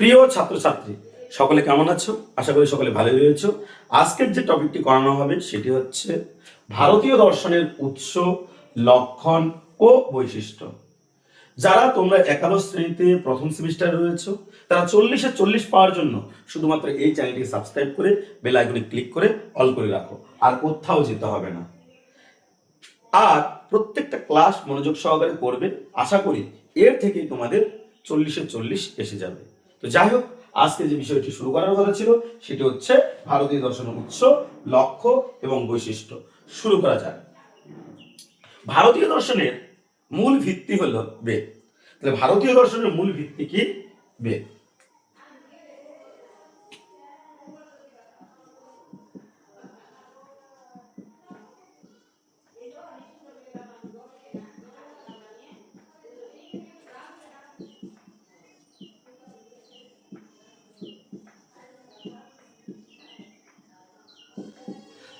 প্রিয় ছাত্রছাত্রী, সকলে কেমন আছো? আশা করি সকলে ভালো রয়েছো। আজকের যে টপিকটি করানো হবে সেটি হচ্ছে ভারতীয় দর্শনের উৎস, লক্ষণ ও বৈশিষ্ট্য। যারা তোমরা একাদশ শ্রেণীতে প্রথম সেমিস্টারে রয়েছো, তারা 40-40 পাওয়ার জন্য শুধুমাত্র এই চ্যানেলটিকে সাবস্ক্রাইব করে বেল আইকনে ক্লিক করে অল করে রাখো, আর কোথাও যেতে হবে না। আর প্রত্যেকটা ক্লাস মনোযোগ সহকারে করবে, আশা করি এর থেকেই তোমাদের 40-40 এসে যাবে। তো যাই হোক, আজকে যে বিষয়টি শুরু করার কথা ছিল সেটি হচ্ছে ভারতীয় দর্শনের উৎস, লক্ষ্য এবং বৈশিষ্ট্য। শুরু করা যাক। ভারতীয় দর্শনের মূল ভিত্তি হলো বেদ। তাহলে ভারতীয় দর্শনের মূল ভিত্তি কি? বেদ।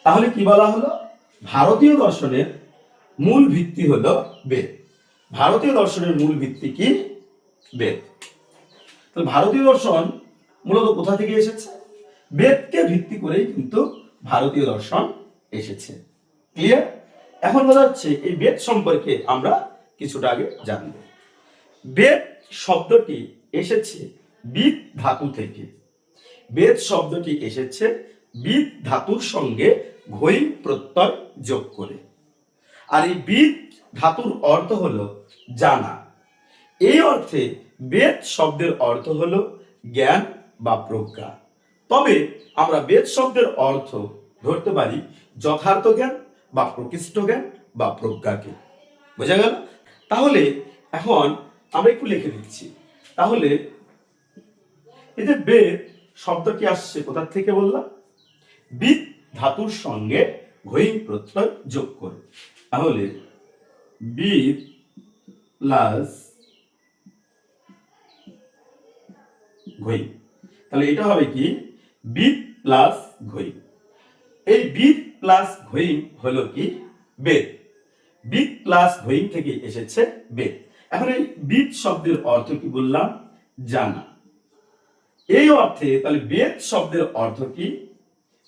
তাহলে কি বলা হলো? ভারতীয় দর্শনের মূল ভিত্তি হলো বেদ। ভারতীয় দর্শনের মূল ভিত্তি কি? বেদ। তাহলে ভারতীয় দর্শন মূলত কোথা থেকে এসেছে? বেদকে ভিত্তি করেই কিন্তু ভারতীয় দর্শন এসেছে। ক্লিয়ার? এখন বোঝা যাচ্ছে এই বেদ সম্পর্কে আমরা কিছুটা আগে জানব। বেদ শব্দটি এসেছে বিদ ধাতু থেকে। বেদ শব্দটি এসেছে বিদ ধাতুর সঙ্গে ঘৈ প্রত্যয় যোগ করে। আর এই বিদ ধাতুর অর্থ হলো জানা। এই অর্থে বেদ শব্দের অর্থ হলো জ্ঞান বা প্রজ্ঞা। তবে আমরা বেদ শব্দের অর্থ ধরতে পারি যথার্থ জ্ঞান বা প্রকৃষ্ট জ্ঞান বা প্রজ্ঞাকে। বোঝা গেল? তাহলে এখন আমরা একটু লিখে দিচ্ছি। তাহলে এই যে বেদ শব্দটি আসছে কোথা থেকে বললাম? বিদ ধাতুর সঙ্গে ঘৈ প্রত্যয় যোগ করে। তাহলে বিদ প্লাস ঘৈ। তাহলে এটা হবে কি? বিদ প্লাস ঘৈ। এই বিদ প্লাস ঘৈ হলো কি? বেদ। বিদ প্লাস ঘৈ থেকে এসেছে বেদ। এখন এই বিদ শব্দের অর্থ কি বললাম? জানা। এই অর্থে তাহলে বেদ শব্দের অর্থ কি?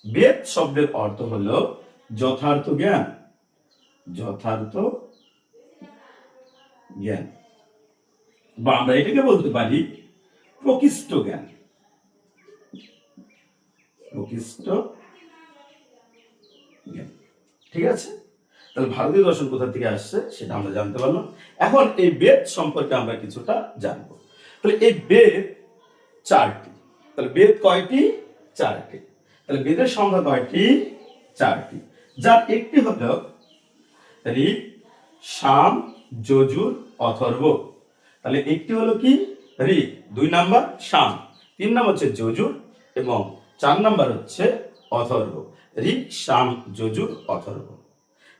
বেদ শব্দের অর্থ হলো যথার্থ জ্ঞান। যথার্থ জ্ঞান, বা আমরা এটাকে বলতে পারি প্রকৃষ্ট জ্ঞান। প্রকৃষ্ট জ্ঞান। ঠিক আছে? তাহলে ভারতীয় দর্শন কোথা থেকে আসছে সেটা আমরা জানতে পারলাম। এখন এই বেদ সম্পর্কে আমরা কিছুটা জানবো। তাহলে এই বেদ চারটি। তাহলে বেদ কয়টি? চারটি। তাহলে বেদের সংখ্যা কয়টি? চারটি। যার একটি হলো ঋক, সাম, যজুর, অথর্ব। তাহলে একটি হলো কি? ঋক, 2 নাম্বার সাম, 3 নাম্বার হচ্ছে যজুর এবং 4 নাম্বার হচ্ছে অথর্ব। ঋক, সাম, যজুর, অথর্ব।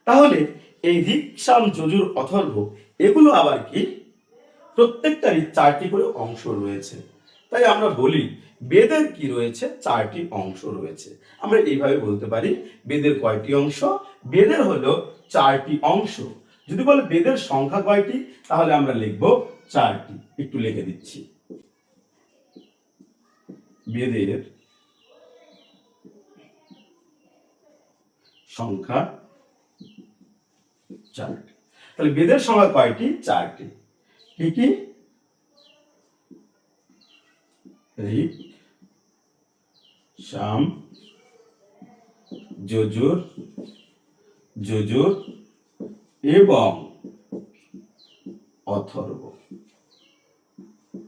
তাহলে এই ঋক, সাম, যজুর, অথর্ব এগুলো আবার কি? প্রত্যেকটারই 4টি করে অংশ রয়েছে। তাই আমরা বলি বেদের কি রয়েছে? 4টি অংশ রয়েছে। আমরা এইভাবে বলতে পারি বেদের কয়টি অংশ? বেদের হলো 4টি অংশ। যদি বলে বেদের সংখ্যা কয়টি, তাহলে আমরা লিখব 4টি। একটু লিখে দিচ্ছি। বেদের সংখ্যা 4টি। তাহলে বেদের সংখ্যা কয়টি? 4টি। কি কি? ঋক, সাম, যজুর, যজুর এবং অথর্ব।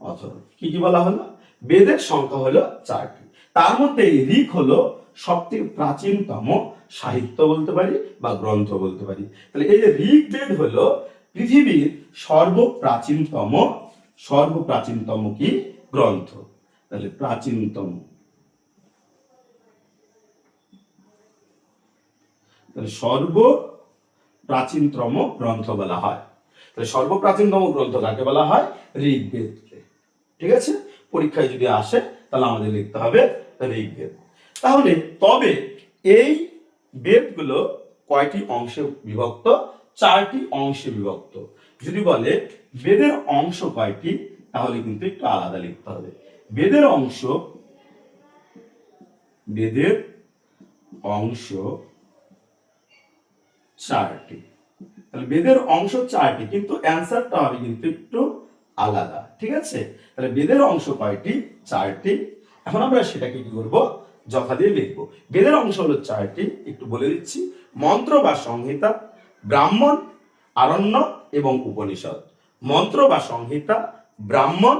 অথর্ব কি কি বলা হলো? বেদের সংখ্যা হলো 4টি। তার মধ্যে ঋক হলো সবথেকে প্রাচীনতম সাহিত্য বলতে পারি বা গ্রন্থ বলতে পারি। তাহলে এই যে ঋগ্বেদ হলো পৃথিবীর সর্বপ্রাচীনতম কি? গ্রন্থ। তাহলে প্রাচীনতম। তাহলে সর্বপ্রাচীনতম গ্রন্থ বলা হয়। তাহলে সর্বপ্রাচীনতম গ্রন্থ কাকে বলা হয়? ঋগ্বেদকে। ঠিক আছে? পরীক্ষায় যদি আসে তাহলে আমাদের লিখতে হবে ঋগ্বেদ। তাহলে তবে এই বেদগুলো কয়টি অংশে বিভক্ত? 4টি অংশে বিভক্ত। যদি বলে বেদের অংশ কয়টি, তাহলে কিন্তু একটু আলাদা লিখতে হবে। বেদের অংশ, বেদের অংশ 4টি। তাহলে বেদের অংশ 4টি, কিন্তু অ্যান্সারটা হবে কিন্তু একটু আলাদা, ঠিক আছে? তাহলে বেদের অংশ কয়টি? 4টি। এখন আমরা সেটাকে কি করব? যথা দিয়ে লিখবো। বেদের অংশ হলো 4টি, একটু বলে দিচ্ছি। মন্ত্র বা সংহিতা, ব্রাহ্মণ, আরণ্যক এবং উপনিষদ। মন্ত্র বা সংহিতা, ব্রাহ্মণ,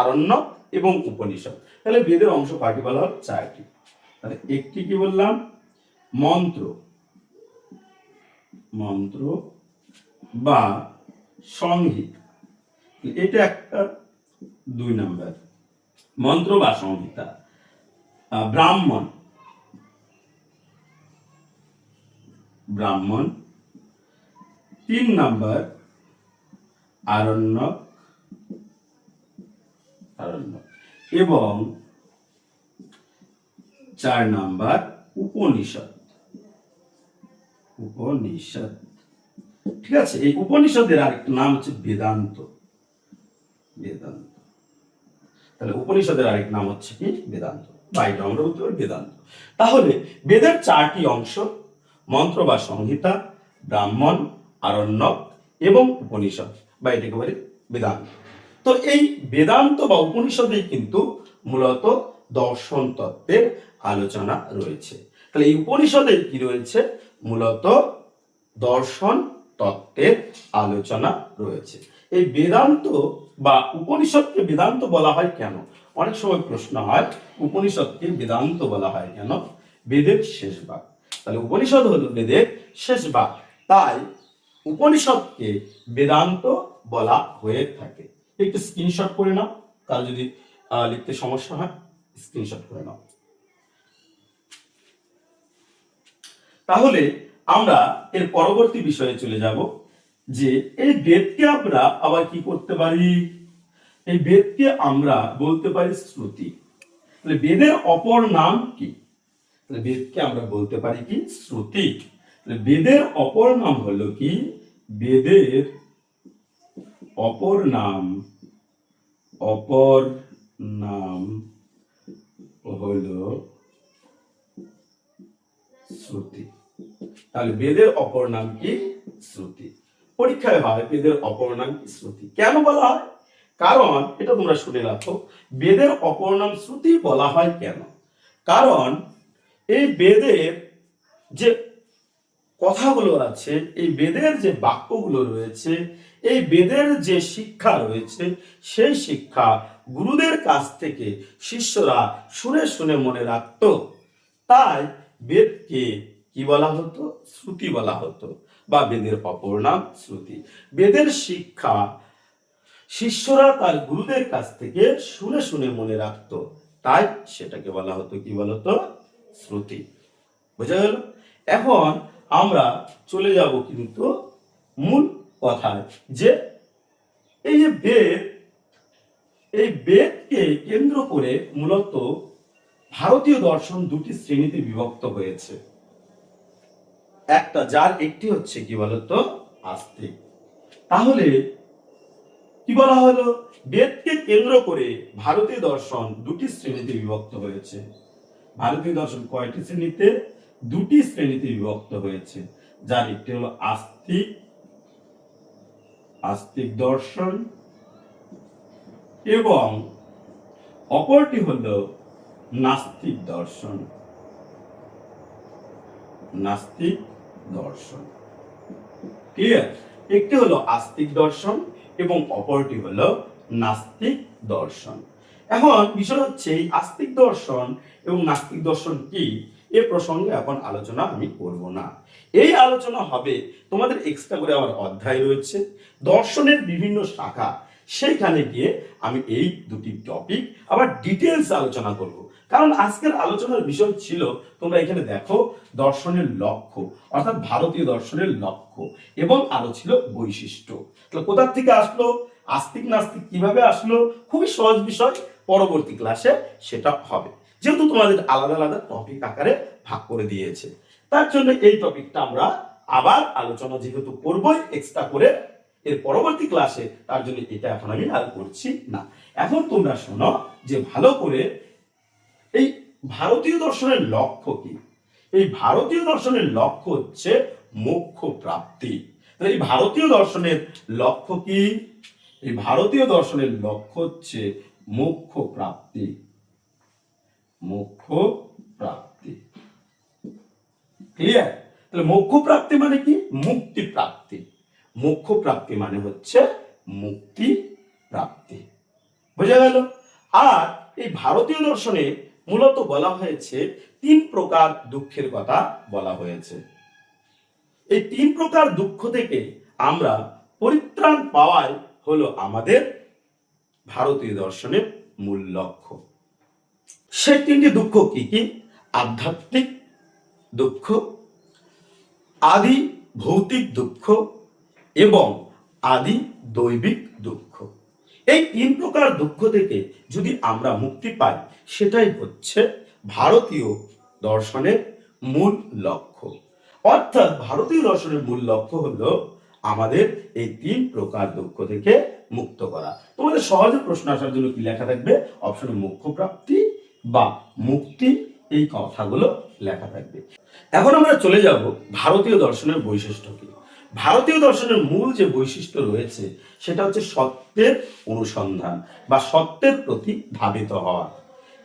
আরণ্যক এবং উপনিষদ। তাহলে বেদের অংশ কয়টি বলা হলো? 4টি। তাহলে একটি কি বললাম? মন্ত্র, মন্ত্র বা সংহিতা, এটা একটা 2 নাম্বার। মন্ত্র বা সংহিতা। ব্রাহ্মণ, ব্রাহ্মণ। 3 নাম্বার আরণ্যক, আরণ্যক এবং 4 নাম্বার উপনিষদ, উপনিষদ। ঠিক আছে? এই উপনিষদের আরেকটা নাম হচ্ছে বেদান্ত, বেদান্ত। তাহলে উপনিষদের আরেক নাম হচ্ছে কি? বেদান্ত, বা এটা আমরা বলতে পারি বেদান্ত। তাহলে বেদের 4টি অংশ, মন্ত্র বা সংহিতা, ব্রাহ্মণ, আরণ্যক এবং উপনিষদ, বা এটাকে বলে বেদান্ত। তো এই বেদান্ত বা উপনিষদেই কিন্তু মূলত দর্শন তত্ত্বের আলোচনা রয়েছে। তাহলে এই উপনিষদে কি রয়েছে? মূলত দর্শন তত্ত্বের আলোচনা রয়েছে। এই বেদান্ত বা উপনিষদকে বেদান্ত বলা হয় কেন? অনেক সময় প্রশ্ন হয়, উপনিষদকে বেদান্ত বলা হয় কেন? বেদের শেষ ভাগ। তাহলে উপনিষদ হলো বেদের শেষ ভাগ, তাই উপনিষদকে বেদান্ত বলা হয়ে থাকে। একটু স্ক্রিনশট করে নাও, কারো যদি লিখতে সমস্যা হয় স্ক্রিনশট করে নাও। তাহলে আমরা এর পরবর্তী বিষয়ে চলে যাব, যে এই বেদকে আমরা আবার কি করতে পারি? এই বেদকে আমরা বলতে পারি শ্রুতি। তাহলে বেদের অপর নাম কি? তাহলে বেদকে আমরা বলতে পারি কি? শ্রুতি। তাহলে বেদের অপর নাম হলো কি? বেদের অপর নাম, অপর নাম হলো শ্রুতি। তাহলে বেদের অপর নাম কি? শ্রুতি। পরীক্ষায় হয় বেদের অপর নাম কি? শ্রুতি। কেন বলা হয়? কারণ এটা তোমরা শুনে রাখো, বেদের অপর নাম শ্রুতি বলা হয় কেন? কারণ এই বেদের যে কথাগুলো আছে, এই বেদের যে বাক্যগুলো রয়েছে, এই বেদের যে শিক্ষা রয়েছে, সেই শিক্ষা গুরুদের কাছ থেকে শিষ্যরা শুনে শুনে মনে রাখত। তাই বেদকে কি বলা হতো? শ্রুতি বলা হতো, বা বেদের অপর নাম শ্রুতি। বেদের শিক্ষা শিষ্যরা তার গুরুদের কাছ থেকে শুনে শুনে মনে রাখত, তাই সেটাকে বলা হতো কি? বলতো শ্রুতি। বুঝা গেল? এখন আমরা চলে যাব কিন্তু মূল কথায়, যে এই যে বেদ, এই বেদকে কেন্দ্র করে মূলত ভারতীয় দর্শন 2টি শ্রেণীতে বিভক্ত হয়েছে। একটা, যার একটি হচ্ছে কি বলতো? আস্তিক। তাহলে কি বলা হলো? বেদকে কেন্দ্র করে ভারতীয় দর্শন 2টি শ্রেণীতে বিভক্ত হয়েছে। ভারতীয় দর্শন কয়টি শ্রেণীতে? 2টি শ্রেণীতে বিভক্ত হয়েছে, যার একটি হলো আস্তিক, আস্তিক দর্শন, এবং অপরটি হলো নাস্তিক দর্শন, নাস্তিক দর্শন। ক্লিয়ার? একটি হলো আস্তিক দর্শন এবং অপরটি হলো নাস্তিক দর্শন। এখন বিষয় হচ্ছে এই আস্তিক দর্শন এবং নাস্তিক দর্শন কি, এ প্রসঙ্গে এখন আলোচনা আমি করব না। এই আলোচনা হবে, তোমাদের এক্সট্রা করে আবার অধ্যায় রয়েছে দর্শনের বিভিন্ন শাখা, সেইখানে গিয়ে আমি এই 2টি টপিক আবার ডিটেলস আলোচনা করব। কারণ আজকের আলোচনার বিষয় ছিল, তোমরা এখানে দেখো, দর্শনের লক্ষ্য, অর্থাৎ ভারতীয় দর্শনের লক্ষ্য, এবং আরো ছিল বৈশিষ্ট্য। তাহলে কোথা থেকে আসলো, আস্তিক নাস্তিক কিভাবে আসলো, খুবই সহজ বিষয়, পরবর্তী ক্লাসে সেটা হবে, যেহেতু তোমাদের আলাদা আলাদা টপিক আকারে ভাগ করে দিয়েছে। তার জন্য এই টপিকটা আমরা আবার আলোচনা যেহেতু করবই এক্সট্রা করে, এর পরবর্তী ক্লাসে, তার জন্য এটা এখন আমি আর করছি না। এখন তোমরা শোনো যে ভালো করে, এই ভারতীয় দর্শনের লক্ষ্য কি। এই ভারতীয় দর্শনের লক্ষ্য হচ্ছে মোক্ষ প্রাপ্তি। তাহলে এই ভারতীয় দর্শনের লক্ষ্য কি? এই ভারতীয় দর্শনের লক্ষ্য হচ্ছে মোক্ষ প্রাপ্তি। মোক্ষ প্রাপ্তি, ক্লিয়ার? তাহলে মোক্ষ প্রাপ্তি মানে কি? মুক্তি প্রাপ্তি। মোক্ষ প্রাপ্তি মানে হচ্ছে মুক্তি প্রাপ্তি, বোঝা গেল? আর এই ভারতীয় দর্শনে মূলত বলা হয়েছে 3 প্রকার দুঃখের কথা বলা হয়েছে। এই 3 প্রকার দুঃখ থেকে আমরা পরিত্রাণ পাওয়াই হলো আমাদের ভারতীয় দর্শনের মূল লক্ষ্য। সেই 3টি দুঃখ কি কি? আধ্যাত্মিক দুঃখ, আদি ভৌতিক দুঃখ এবং আদি দৈবিক দুঃখ। এই 3 প্রকার দুঃখ থেকে যদি আমরা মুক্তি পাই, সেটাই হচ্ছে ভারতীয় দর্শনের মূল লক্ষ্য। অর্থাৎ ভারতীয় দর্শনের মূল লক্ষ্য হলো আমাদের এই 3 প্রকার দুঃখ থেকে মুক্ত করা। তোমাদের সহজে প্রশ্ন আসার জন্য কি লেখা থাকবে? অপশনে মোক্ষ প্রাপ্তি বা মুক্তি, এই কথাগুলো লেখা থাকবে। এখন আমরা চলে যাব ভারতীয় দর্শনের বৈশিষ্ট্য কি। ভারতীয় দর্শনের মূল যে বৈশিষ্ট্য রয়েছে সেটা হচ্ছে সত্যের অনুসন্ধান বা সত্যের প্রতি ধাবিত হওয়া,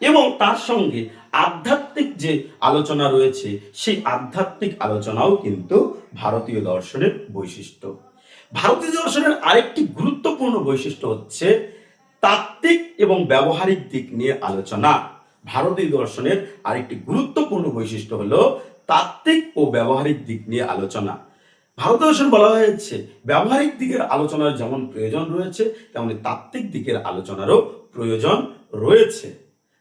এবং তার সঙ্গে আধ্যাত্মিক যে আলোচনা রয়েছে সেই আধ্যাত্মিক আলোচনাও কিন্তু ভারতীয় দর্শনের বৈশিষ্ট্য। ভারতীয় দর্শনের আরেকটি গুরুত্বপূর্ণ বৈশিষ্ট্য হচ্ছে তাত্ত্বিক এবং ব্যবহারিক দিক নিয়ে আলোচনা। ভারতীয় দর্শনের আরেকটি গুরুত্বপূর্ণ বৈশিষ্ট্য হলো তাত্ত্বিক ও ব্যবহারিক দিক নিয়ে আলোচনা। ভারতীয় দর্শন বলা হয়েছে ব্যবহারিক দিকের আলোচনার যেমন প্রয়োজন রয়েছে, তেমনি তাত্ত্বিক দিকের আলোচনারও প্রয়োজন রয়েছে।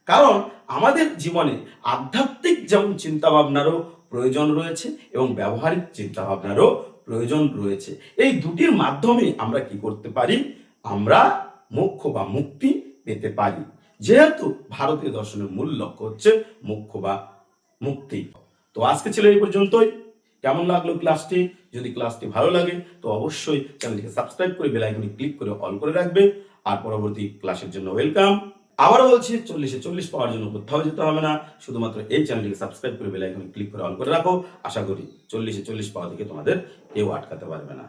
কারণ আমাদের জীবনে আধ্যাত্মিক যেমন চিন্তা ভাবনারও প্রয়োজন রয়েছে এবং ব্যবহারিক চিন্তা ভাবনারও প্রয়োজন রয়েছে। এই দুটির মাধ্যমে আমরা কি করতে পারি? আমরা মোক্ষ বা মুক্তি পেতে পারি, যেহেতু ভারতীয় দর্শনের মূল লক্ষ্য হচ্ছে মোক্ষ বা মুক্তি। তো আজকে ছিল এই পর্যন্তই। কেমন লাগলো ক্লাসটি? যদি ক্লাসটি ভালো লাগে তো অবশ্যই চ্যানেলটিকে সাবস্ক্রাইব করে বেল আইকনে ক্লিক করে অল করে রাখবে। আর পরবর্তী ক্লাসের জন্য ওয়েলকাম। আবারও বলছি, 40-এ 40 পাওয়ার জন্য কোথাও যেতে হবে না, শুধুমাত্র এই চ্যানেলটিকে সাবস্ক্রাইব করে বেল আইকনে ক্লিক করে অল করে রাখো। আশা করি 40-এ 40 পাওয়া থেকে তোমাদের কেউ আটকাতে পারবে না।